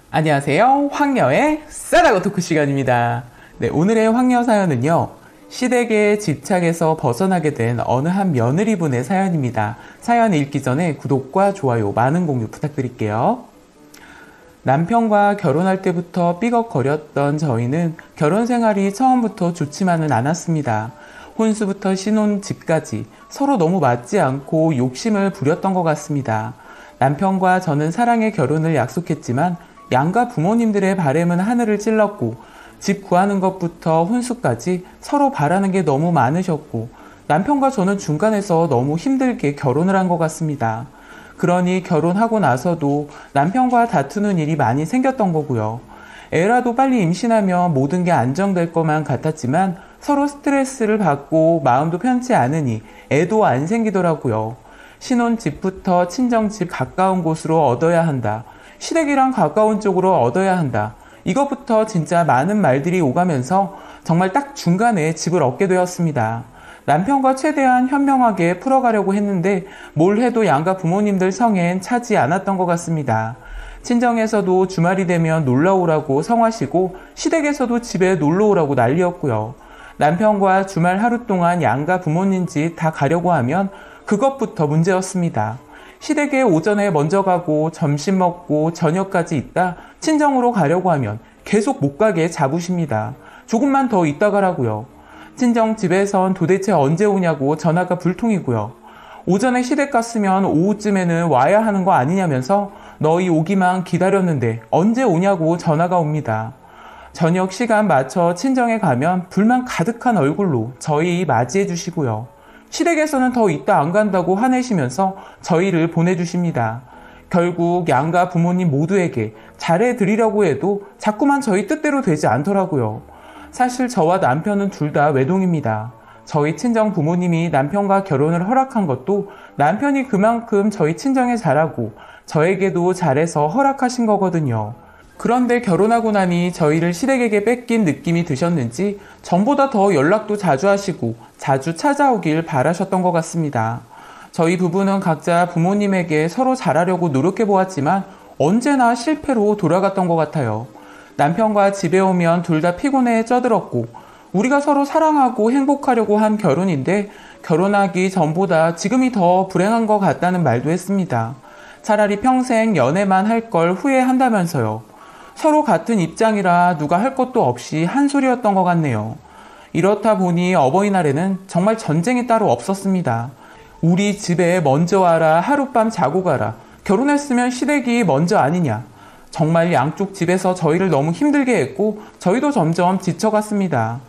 안녕하세요. 황녀의 싸다고 토크 시간입니다. 네, 오늘의 황녀 사연은요. 시댁의 집착에서 벗어나게 된 어느 한 며느리분의 사연입니다. 사연 읽기 전에 구독과 좋아요, 많은 공유 부탁드릴게요. 남편과 결혼할 때부터 삐걱거렸던 저희는 결혼 생활이 처음부터 좋지만은 않았습니다. 혼수부터 신혼집까지 서로 너무 맞지 않고 욕심을 부렸던 것 같습니다. 남편과 저는 사랑의 결혼을 약속했지만 양가 부모님들의 바램은 하늘을 찔렀고 집 구하는 것부터 혼수까지 서로 바라는 게 너무 많으셨고 남편과 저는 중간에서 너무 힘들게 결혼을 한 것 같습니다. 그러니 결혼하고 나서도 남편과 다투는 일이 많이 생겼던 거고요. 애라도 빨리 임신하면 모든 게 안정될 것만 같았지만 서로 스트레스를 받고 마음도 편치 않으니 애도 안 생기더라고요. 신혼집부터 친정집 가까운 곳으로 얻어야 한다. 시댁이랑 가까운 쪽으로 얻어야 한다. 이것부터 진짜 많은 말들이 오가면서 정말 딱 중간에 집을 얻게 되었습니다. 남편과 최대한 현명하게 풀어가려고 했는데 뭘 해도 양가 부모님들 성엔 차지 않았던 것 같습니다. 친정에서도 주말이 되면 놀러오라고 성하시고 시댁에서도 집에 놀러오라고 난리였고요. 남편과 주말 하루 동안 양가 부모님 집 다 가려고 하면 그것부터 문제였습니다. 시댁에 오전에 먼저 가고 점심 먹고 저녁까지 있다 친정으로 가려고 하면 계속 못 가게 잡으십니다. 조금만 더 있다 가라고요. 친정집에선 도대체 언제 오냐고 전화가 불통이고요. 오전에 시댁 갔으면 오후쯤에는 와야 하는 거 아니냐면서 너희 오기만 기다렸는데 언제 오냐고 전화가 옵니다. 저녁 시간 맞춰 친정에 가면 불만 가득한 얼굴로 저희 맞이해 주시고요. 시댁에서는 더 있다 안 간다고 화내시면서 저희를 보내주십니다. 결국 양가 부모님 모두에게 잘해드리려고 해도 자꾸만 저희 뜻대로 되지 않더라고요. 사실 저와 남편은 둘 다 외동입니다. 저희 친정 부모님이 남편과 결혼을 허락한 것도 남편이 그만큼 저희 친정에 잘하고 저에게도 잘해서 허락하신 거거든요. 그런데 결혼하고 나니 저희를 시댁에게 뺏긴 느낌이 드셨는지 전보다 더 연락도 자주 하시고 자주 찾아오길 바라셨던 것 같습니다. 저희 부부는 각자 부모님에게 서로 잘하려고 노력해보았지만 언제나 실패로 돌아갔던 것 같아요. 남편과 집에 오면 둘 다 피곤해 쪄들었고 우리가 서로 사랑하고 행복하려고 한 결혼인데 결혼하기 전보다 지금이 더 불행한 것 같다는 말도 했습니다. 차라리 평생 연애만 할 걸 후회한다면서요. 서로 같은 입장이라 누가 할 것도 없이 한 소리였던 것 같네요. 이렇다 보니 어버이날에는 정말 전쟁이 따로 없었습니다. 우리 집에 먼저 와라, 하룻밤 자고 가라, 결혼했으면 시댁이 먼저 아니냐. 정말 양쪽 집에서 저희를 너무 힘들게 했고 저희도 점점 지쳐갔습니다.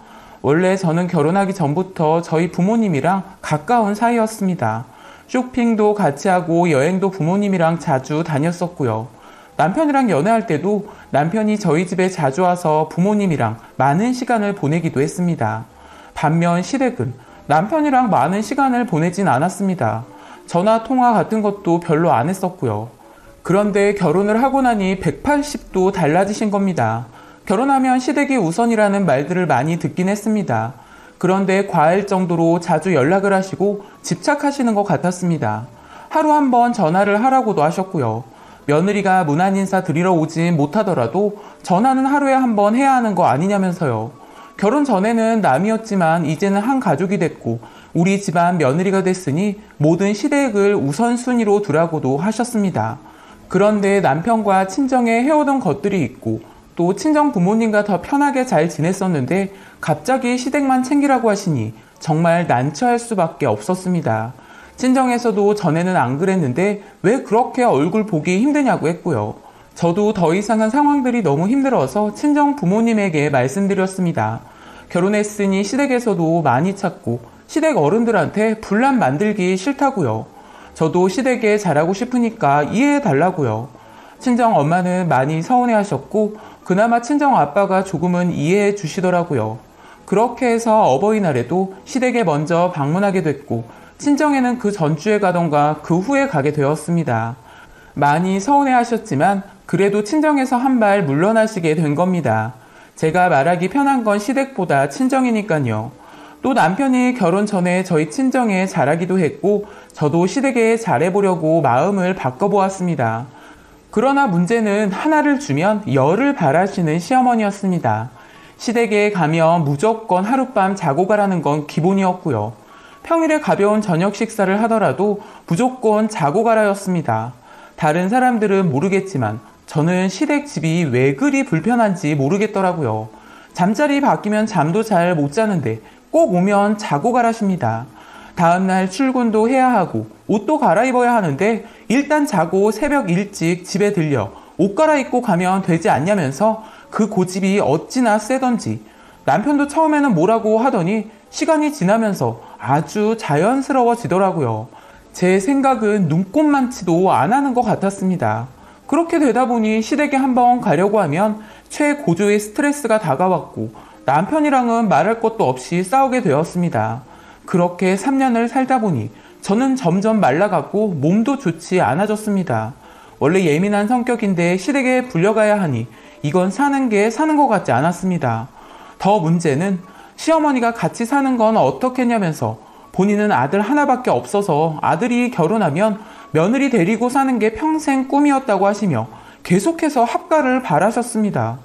원래 저는 결혼하기 전부터 저희 부모님이랑 가까운 사이였습니다. 쇼핑도 같이 하고 여행도 부모님이랑 자주 다녔었고요. 남편이랑 연애할 때도 남편이 저희 집에 자주 와서 부모님이랑 많은 시간을 보내기도 했습니다. 반면 시댁은 남편이랑 많은 시간을 보내진 않았습니다. 전화 통화 같은 것도 별로 안 했었고요. 그런데 결혼을 하고 나니 180도 달라지신 겁니다. 결혼하면 시댁이 우선이라는 말들을 많이 듣긴 했습니다. 그런데 과할 정도로 자주 연락을 하시고 집착하시는 것 같았습니다. 하루 한 번 전화를 하라고도 하셨고요. 며느리가 문안 인사 드리러 오진 못하더라도 전화는 하루에 한 번 해야 하는 거 아니냐면서요. 결혼 전에는 남이었지만 이제는 한 가족이 됐고 우리 집안 며느리가 됐으니 모든 시댁을 우선순위로 두라고도 하셨습니다. 그런데 남편과 친정에 해오던 것들이 있고 또 친정 부모님과 더 편하게 잘 지냈었는데 갑자기 시댁만 챙기라고 하시니 정말 난처할 수밖에 없었습니다. 친정에서도 전에는 안 그랬는데 왜 그렇게 얼굴 보기 힘드냐고 했고요. 저도 더 이상한 상황들이 너무 힘들어서 친정 부모님에게 말씀드렸습니다. 결혼했으니 시댁에서도 많이 찾고 시댁 어른들한테 분란 만들기 싫다고요. 저도 시댁에 잘하고 싶으니까 이해해달라고요. 친정 엄마는 많이 서운해하셨고 그나마 친정 아빠가 조금은 이해해 주시더라고요. 그렇게 해서 어버이날에도 시댁에 먼저 방문하게 됐고 친정에는 그 전주에 가던가 그 후에 가게 되었습니다. 많이 서운해하셨지만 그래도 친정에서 한 발 물러나시게 된 겁니다. 제가 말하기 편한 건 시댁보다 친정이니까요. 또 남편이 결혼 전에 저희 친정에 잘하기도 했고 저도 시댁에 잘해보려고 마음을 바꿔보았습니다. 그러나 문제는 하나를 주면 열을 바라시는 시어머니였습니다. 시댁에 가면 무조건 하룻밤 자고 가라는 건 기본이었고요. 평일에 가벼운 저녁 식사를 하더라도 무조건 자고 가라였습니다. 다른 사람들은 모르겠지만 저는 시댁 집이 왜 그리 불편한지 모르겠더라고요. 잠자리 바뀌면 잠도 잘 못 자는데 꼭 오면 자고 가라십니다. 다음날 출근도 해야 하고 옷도 갈아입어야 하는데 일단 자고 새벽 일찍 집에 들려 옷 갈아입고 가면 되지 않냐면서 그 고집이 어찌나 세던지 남편도 처음에는 뭐라고 하더니 시간이 지나면서 아주 자연스러워지더라고요. 제 생각은 눈꼽만치도 안 하는 것 같았습니다. 그렇게 되다 보니 시댁에 한번 가려고 하면 최고조의 스트레스가 다가왔고 남편이랑은 말할 것도 없이 싸우게 되었습니다. 그렇게 3년을 살다 보니 저는 점점 말라갔고 몸도 좋지 않아졌습니다. 원래 예민한 성격인데 시댁에 불려가야 하니 이건 사는 게 사는 것 같지 않았습니다. 더 문제는 시어머니가 같이 사는 건 어떻겠냐면서 본인은 아들 하나밖에 없어서 아들이 결혼하면 며느리 데리고 사는 게 평생 꿈이었다고 하시며 계속해서 합가를 바라셨습니다.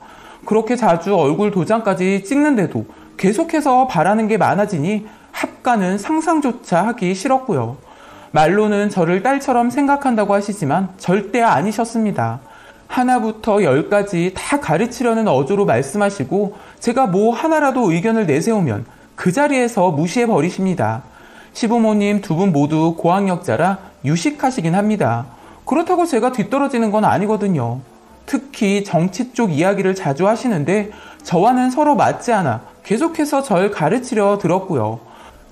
그렇게 자주 얼굴 도장까지 찍는데도 계속해서 바라는 게 많아지니 합가는 상상조차 하기 싫었고요. 말로는 저를 딸처럼 생각한다고 하시지만 절대 아니셨습니다. 하나부터 열까지 다 가르치려는 어조로 말씀하시고 제가 뭐 하나라도 의견을 내세우면 그 자리에서 무시해 버리십니다. 시부모님 두 분 모두 고학력자라 유식하시긴 합니다. 그렇다고 제가 뒤떨어지는 건 아니거든요. 특히 정치 쪽 이야기를 자주 하시는데 저와는 서로 맞지 않아 계속해서 절 가르치려 들었고요.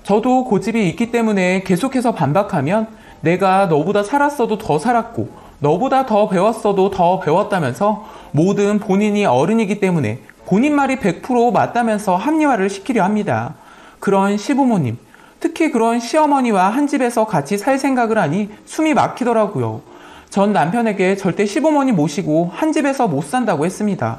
저도 고집이 있기 때문에 계속해서 반박하면 내가 너보다 살았어도 더 살았고 너보다 더 배웠어도 더 배웠다면서 뭐든 본인이 어른이기 때문에 본인 말이 100% 맞다면서 합리화를 시키려 합니다. 그런 시부모님, 특히 그런 시어머니와 한 집에서 같이 살 생각을 하니 숨이 막히더라고요. 전 남편에게 절대 시부모님 모시고 한 집에서 못 산다고 했습니다.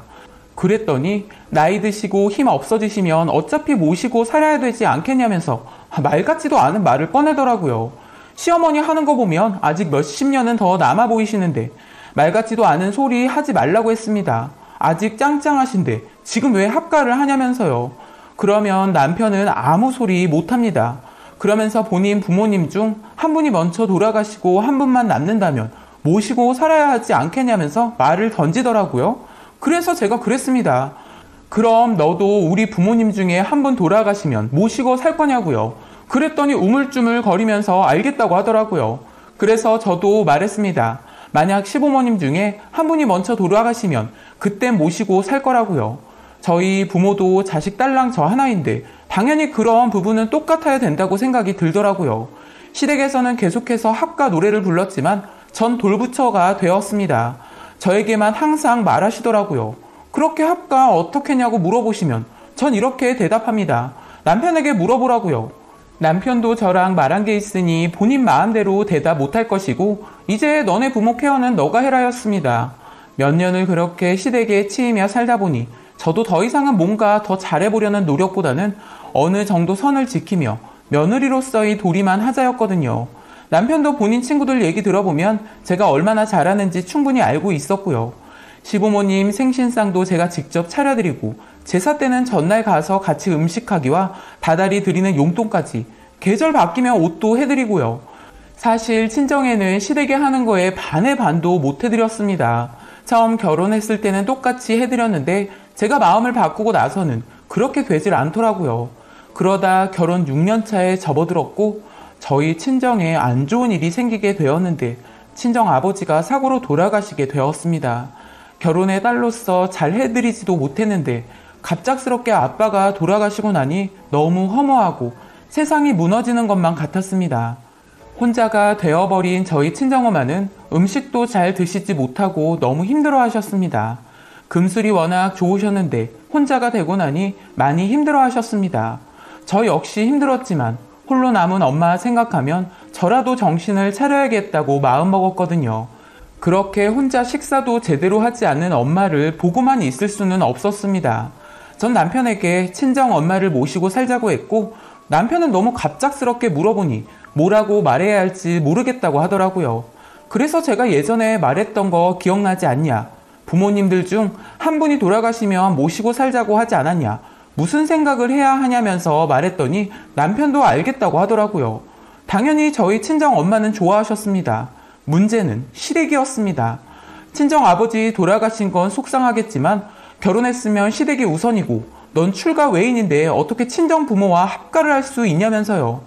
그랬더니 나이 드시고 힘 없어지시면 어차피 모시고 살아야 되지 않겠냐면서 말 같지도 않은 말을 꺼내더라고요. 시어머니 하는 거 보면 아직 몇십 년은 더 남아 보이시는데 말 같지도 않은 소리 하지 말라고 했습니다. 아직 짱짱하신데 지금 왜 합가를 하냐면서요. 그러면 남편은 아무 소리 못합니다. 그러면서 본인 부모님 중 한 분이 먼저 돌아가시고 한 분만 남는다면 모시고 살아야 하지 않겠냐면서 말을 던지더라고요. 그래서 제가 그랬습니다. 그럼 너도 우리 부모님 중에 한 분 돌아가시면 모시고 살 거냐고요. 그랬더니 우물쭈물 거리면서 알겠다고 하더라고요. 그래서 저도 말했습니다. 만약 시부모님 중에 한 분이 먼저 돌아가시면 그땐 모시고 살 거라고요. 저희 부모도 자식 딸랑 저 하나인데 당연히 그런 부분은 똑같아야 된다고 생각이 들더라고요. 시댁에서는 계속해서 합가 노래를 불렀지만 전 돌부처가 되었습니다. 저에게만 항상 말하시더라고요. 그렇게 합가 어떻게 했냐고 물어보시면 전 이렇게 대답합니다. 남편에게 물어보라고요. 남편도 저랑 말한 게 있으니 본인 마음대로 대답 못할 것이고 이제 너네 부모 케어는 너가 해라였습니다. 몇 년을 그렇게 시댁에 치이며 살다 보니 저도 더 이상은 뭔가 더 잘해보려는 노력보다는 어느 정도 선을 지키며 며느리로서의 도리만 하자였거든요. 남편도 본인 친구들 얘기 들어보면 제가 얼마나 잘하는지 충분히 알고 있었고요. 시부모님 생신상도 제가 직접 차려드리고 제사 때는 전날 가서 같이 음식하기와 다달이 드리는 용돈까지 계절 바뀌면 옷도 해드리고요. 사실 친정에는 시댁에 하는 거에 반의 반도 못 해드렸습니다. 처음 결혼했을 때는 똑같이 해드렸는데 제가 마음을 바꾸고 나서는 그렇게 되질 않더라고요. 그러다 결혼 6년 차에 접어들었고 저희 친정에 안 좋은 일이 생기게 되었는데 친정 아버지가 사고로 돌아가시게 되었습니다. 결혼의 딸로서 잘 해드리지도 못했는데 갑작스럽게 아빠가 돌아가시고 나니 너무 허무하고 세상이 무너지는 것만 같았습니다. 혼자가 되어버린 저희 친정엄마는 음식도 잘 드시지 못하고 너무 힘들어 하셨습니다. 금술이 워낙 좋으셨는데 혼자가 되고 나니 많이 힘들어 하셨습니다. 저 역시 힘들었지만 홀로 남은 엄마 생각하면 저라도 정신을 차려야겠다고 마음먹었거든요. 그렇게 혼자 식사도 제대로 하지 않는 엄마를 보고만 있을 수는 없었습니다. 전 남편에게 친정 엄마를 모시고 살자고 했고 남편은 너무 갑작스럽게 물어보니 뭐라고 말해야 할지 모르겠다고 하더라고요. 그래서 제가 예전에 말했던 거 기억나지 않냐? 부모님들 중 한 분이 돌아가시면 모시고 살자고 하지 않았냐? 무슨 생각을 해야 하냐면서 말했더니 남편도 알겠다고 하더라고요. 당연히 저희 친정 엄마는 좋아하셨습니다. 문제는 시댁이었습니다. 친정 아버지 돌아가신 건 속상하겠지만 결혼했으면 시댁이 우선이고 넌 출가 외인인데 어떻게 친정 부모와 합가를 할 수 있냐면서요.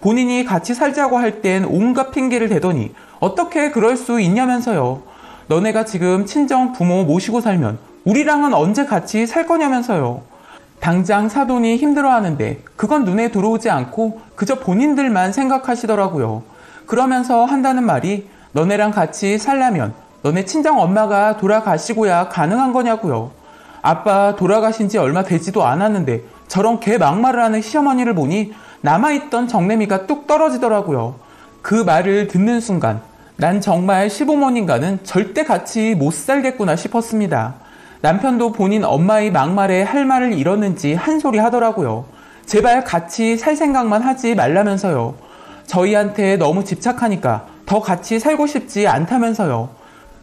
본인이 같이 살자고 할 땐 온갖 핑계를 대더니 어떻게 그럴 수 있냐면서요. 너네가 지금 친정 부모 모시고 살면 우리랑은 언제 같이 살 거냐면서요. 당장 사돈이 힘들어하는데 그건 눈에 들어오지 않고 그저 본인들만 생각하시더라고요. 그러면서 한다는 말이 너네랑 같이 살려면 너네 친정 엄마가 돌아가시고야 가능한 거냐고요. 아빠 돌아가신 지 얼마 되지도 않았는데 저런 개 막말을 하는 시어머니를 보니 남아있던 정내미가 뚝 떨어지더라고요. 그 말을 듣는 순간 난 정말 시부모님과는 절대 같이 못 살겠구나 싶었습니다. 남편도 본인 엄마의 막말에 할 말을 잃었는지 한 소리 하더라고요. 제발 같이 살 생각만 하지 말라면서요. 저희한테 너무 집착하니까 더 같이 살고 싶지 않다면서요.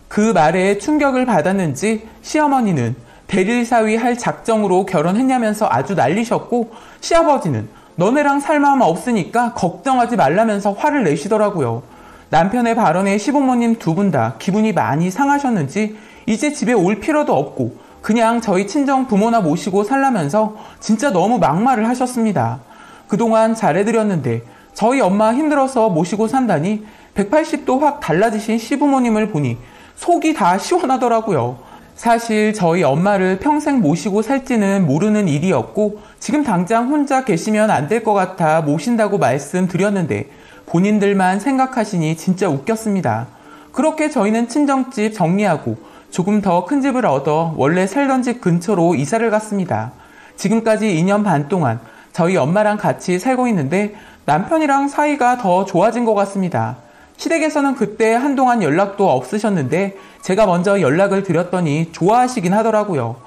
그 말에 충격을 받았는지 시어머니는 대릴사위 할 작정으로 결혼했냐면서 아주 난리셨고, 시아버지는 너네랑 살 마음 없으니까 걱정하지 말라면서 화를 내시더라고요. 남편의 발언에 시부모님 두 분 다 기분이 많이 상하셨는지 이제 집에 올 필요도 없고 그냥 저희 친정 부모나 모시고 살라면서 진짜 너무 막말을 하셨습니다. 그동안 잘해드렸는데 저희 엄마 힘들어서 모시고 산다니 180도 확 달라지신 시부모님을 보니 속이 다 시원하더라고요. 사실 저희 엄마를 평생 모시고 살지는 모르는 일이었고 지금 당장 혼자 계시면 안 될 것 같아 모신다고 말씀드렸는데 본인들만 생각하시니 진짜 웃겼습니다. 그렇게 저희는 친정집 정리하고 조금 더 큰 집을 얻어 원래 살던 집 근처로 이사를 갔습니다. 지금까지 2년 반 동안 저희 엄마랑 같이 살고 있는데 남편이랑 사이가 더 좋아진 것 같습니다. 시댁에서는 그때 한동안 연락도 없으셨는데 제가 먼저 연락을 드렸더니 좋아하시긴 하더라고요.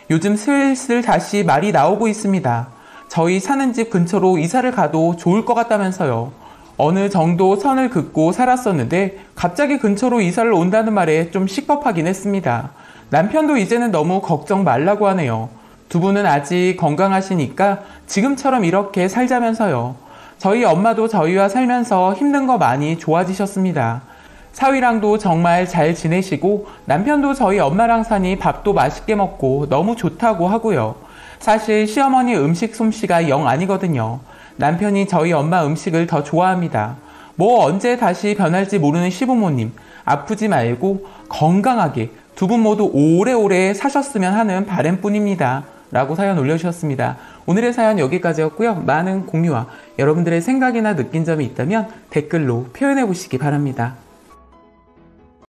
요즘 슬슬 다시 말이 나오고 있습니다. 저희 사는 집 근처로 이사를 가도 좋을 것 같다면서요. 어느 정도 선을 긋고 살았었는데 갑자기 근처로 이사를 온다는 말에 좀 식겁하긴 했습니다. 남편도 이제는 너무 걱정 말라고 하네요. 두 분은 아직 건강하시니까 지금처럼 이렇게 살자면서요. 저희 엄마도 저희와 살면서 힘든 거 많이 좋아지셨습니다. 사위랑도 정말 잘 지내시고 남편도 저희 엄마랑 사니 밥도 맛있게 먹고 너무 좋다고 하고요. 사실 시어머니 음식 솜씨가 영 아니거든요. 남편이 저희 엄마 음식을 더 좋아합니다. 뭐 언제 다시 변할지 모르는 시부모님, 아프지 말고 건강하게 두 분 모두 오래오래 사셨으면 하는 바람뿐입니다. 라고 사연 올려주셨습니다. 오늘의 사연 여기까지였고요. 많은 공유와 여러분들의 생각이나 느낀 점이 있다면 댓글로 표현해 보시기 바랍니다.